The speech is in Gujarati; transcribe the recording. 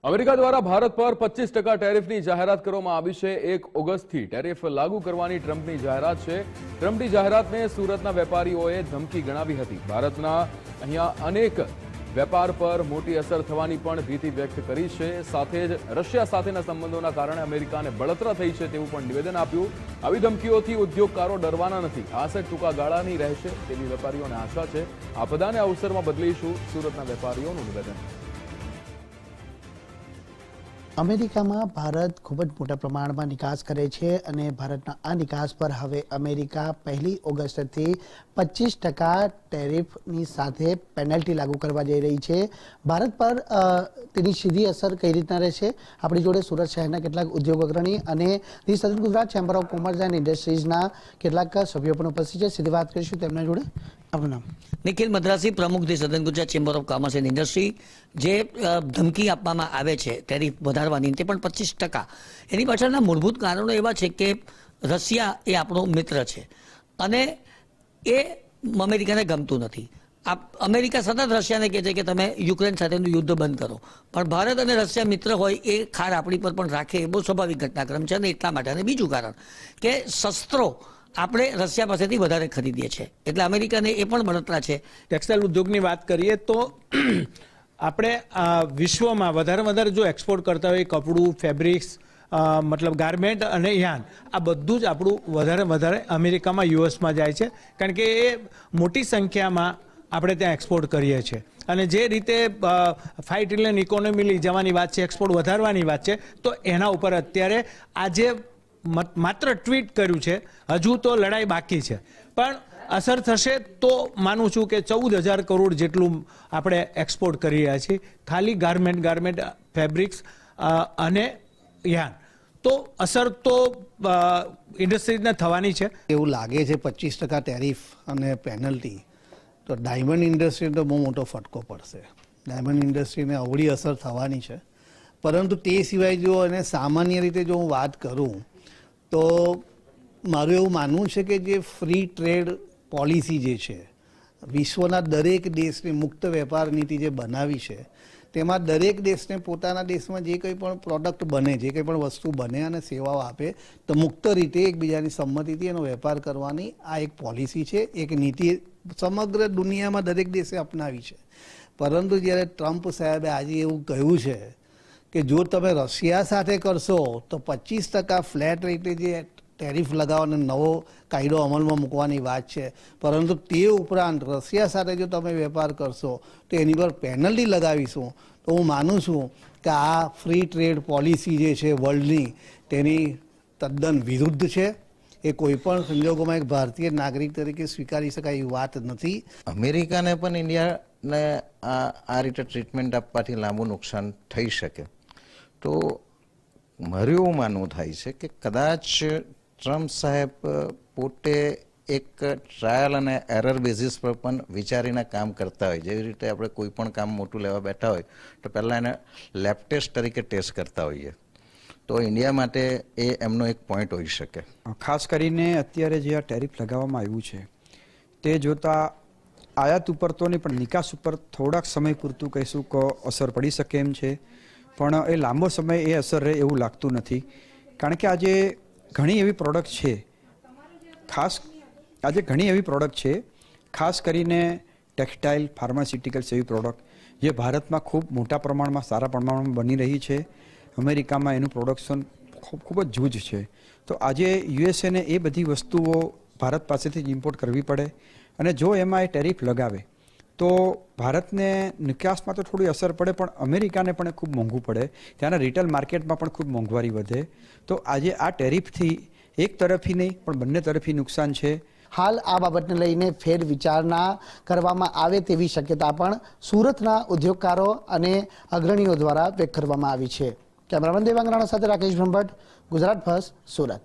અમેરિકા દ્વારા ભારત પર 25% ટેરિફની જાહેરાત કરવામાં આવી છે। 1 ઓગસ્ટથી ટેરિફ લાગુ કરવાની ટ્રમ્પની જાહેરાત છે। ટ્રમ્પની જાહેરાતને સુરતના વેપારીઓએ ધમકી ગણાવી હતી। ભારતના અહીંયા અનેક વેપાર પર મોટી અસર થવાની પણ ભીતિ વ્યક્ત કરી છે। સાથે જ રશિયા સાથેના સંબંધોના કારણે અમેરિકાને બળતરા થઈ છે તેવું પણ નિવેદન આપ્યું। આવી ધમકીઓથી ઉદ્યોગકારો ડરવાના નથી। આ અસર ટૂંકા ગાળાની રહેશે તેવી વેપારીઓને આશા છે। આપદાને અવસરમાં બદલીશું, સુરતના વેપારીઓનું નિવેદન। અમેરિકામાં ભારત ખૂબ જ મોટા પ્રમાણમાં નિકાસ કરે છે અને ભારતના આ નિકાસ પર હવે અમેરિકા 1 ઓગસ્ટથી 25% ટેરિફની સાથે પેનલ્ટી લાગુ કરવા જઈ રહી છે। ભારત પર તેની સીધી અસર કઈ રીતના રહેશે, આપણી જોડે સુરત શહેરના કેટલાક ઉદ્યોગ અગ્રણી અને the southern Gujarat chamber of commerce and ઇન્ડસ્ટ્રીઝના કેટલાક સભ્યો પણ ઉપસ્થિત છે। સીધી વાત કરીશું તેમના જોડે। આપનું નામ? નિખિલ મદ્રાસી, પ્રમુખ the southern Gujarat chamber of commerce and industry. જે ધમકી આપવામાં આવે છે ટેરિફ વધારવાની, તે પણ 25%, એની પાછળના મૂળભૂત કારણો એવા છે કે રશિયા એ આપણો મિત્ર છે અને એ અમેરિકાને ગમતું નથી। અમેરિકા સતત રશિયાને કહે છે કે તમે યુક્રેન સાથેનું યુદ્ધ બંધ કરો, પણ ભારત અને રશિયા મિત્ર હોય એ ખાર આપણી પર પણ રાખે એ બહુ સ્વાભાવિક ઘટનાક્રમ છે। અને એટલા માટે, અને બીજું કારણ કે શસ્ત્રો આપણે રશિયા પાસેથી વધારે ખરીદીએ છીએ, એટલે અમેરિકાને એ પણ બળતરા છે। ટેક્સટાઇલ ઉદ્યોગની વાત કરીએ તો આપણે વિશ્વમાં વધારે જો એક્સપોર્ટ કરતા હોય કપડું, ફેબ્રિક્સ, મતલબ ગાર્મેન્ટ અને યાન, આ બધું જ આપણું વધારે અમેરિકામાં, યુએસમાં જાય છે, કારણ કે એ મોટી સંખ્યામાં આપણે ત્યાં એક્સપોર્ટ કરીએ છીએ। અને જે રીતે 5 ટ્રિલિયન ઇકોનોમી લઈ જવાની વાત છે, એક્સપોર્ટ વધારવાની વાત છે, તો એના ઉપર અત્યારે આજે માત્ર ટ્વીટ કર્યું છે, હજુ તો લડાઈ બાકી છે, પણ અસર થશે તો માનું છું કે 14,000 કરોડ જેટલું આપણે એક્સપોર્ટ કરી રહ્યા છીએ, ખાલી ગાર્મેન્ટ, ફેબ્રિક્સ અને યાન। તો અસર તો ઇન્ડસ્ટ્રીઝને થવાની છે। એવું લાગે છે 25% ટેરિફ અને પેનલ્ટી, તો ડાયમંડ ઇન્ડસ્ટ્રીને તો બહુ મોટો ફટકો પડશે। ડાયમંડ ઇન્ડસ્ટ્રીને અવળી અસર થવાની છે। પરંતુ તે સિવાય જો અને સામાન્ય રીતે જો હું વાત કરું તો મારું એવું માનવું છે કે જે ફ્રી ટ્રેડ પોલિસી જે છે, વિશ્વના દરેક દેશને મુક્ત વેપાર નીતિ જે બનાવી છે, તેમાં દરેક દેશને પોતાના દેશમાં જે કંઈ પણ પ્રોડક્ટ બને, જે કંઈ પણ વસ્તુ બને અને સેવાઓ આપે, તો મુક્ત રીતે એકબીજાની સંમતિથી એનો વેપાર કરવાની આ એક પોલિસી છે, એક નીતિ સમગ્ર દુનિયામાં દરેક દેશે અપનાવી છે। પરંતુ જ્યારે ટ્રમ્પ સાહેબે આજે એવું કહ્યું છે કે જો તમે રશિયા સાથે કરશો તો 25% ફ્લેટ રેટે જે ટેરિફ લગાવવાનો નવો કાયદો અમલમાં મૂકવાની વાત છે, પરંતુ તે ઉપરાંત રશિયા સાથે જો તમે વેપાર કરશો તો એની પર પેનલ્ટી લગાવીશું, તો હું માનું છું કે આ ફ્રી ટ્રેડ પોલિસી જે છે વર્લ્ડની, તેની તદ્દન વિરુદ્ધ છે। એ કોઈપણ સંજોગોમાં એક ભારતીય નાગરિક તરીકે સ્વીકારી શકાય એવી વાત નથી। અમેરિકાને પણ ઇન્ડિયાને આ રીતે ટ્રીટમેન્ટ આપવાથી લાંબુ નુકસાન થઈ શકે। તો મારું એવું માનવું થાય છે કે કદાચ ટ્રમ્પ સાહેબ પોતે એક ટ્રાયલ અને એરર બેઝિસ પર પણ વિચારીને કામ કરતા હોય। જેવી રીતે આપણે કોઈ પણ કામ મોટું લેવા બેઠા હોય તો પહેલાં એને લેબ ટેસ્ટ તરીકે ટેસ્ટ કરતા હોઈએ, તો ઇન્ડિયા માટે એ એમનો એક પોઈન્ટ હોઈ શકે। ખાસ કરીને અત્યારે જે આ ટેરિફ લગાવવામાં આવ્યું છે તે જોતા આયાત ઉપર તો નહીં પણ નિકાસ ઉપર થોડાક સમય પૂરતું કહીશું કે અસર પડી શકે એમ છે, પણ એ લાંબો સમય એ અસર રહે એવું લાગતું નથી। કારણ કે આજે ઘણી એવી પ્રોડક્ટ છે, ખાસ કરીને ટેક્સટાઇલ, ફાર્માસ્યુટિકલ્સ એવી પ્રોડક્ટ જે ભારતમાં ખૂબ મોટા પ્રમાણમાં, સારા પ્રમાણમાં બની રહી છે। અમેરિકામાં એનું પ્રોડક્શન ખૂબ જ જૂજ છે। તો આજે યુએસએને એ બધી વસ્તુઓ ભારત પાસેથી જ ઇમ્પોર્ટ કરવી પડે, અને જો એમાં એ ટેરિફ લગાવે તો ભારતને નિકાસમાં તો થોડી અસર પડે, પણ અમેરિકાને પણ ખૂબ મોંઘું પડે, ત્યાંના રિટેલ માર્કેટમાં પણ ખૂબ મોંઘવારી વધે। તો આજે આ ટેરિફથી એક તરફી નહીં પણ બંને તરફી નુકસાન છે। હાલ આ બાબતને લઈને ફેર વિચારણા કરવામાં આવે તેવી શક્યતા પણ સુરતના ઉદ્યોગકારો અને અગ્રણીઓ દ્વારા વ્યક્ત કરવામાં આવી છે। કેમેરામેન દેવાંગરાણા સાથે રાકેશ બ્રહ્મભટ્ટ, ગુજરાત ફર્સ્ટ, સુરત।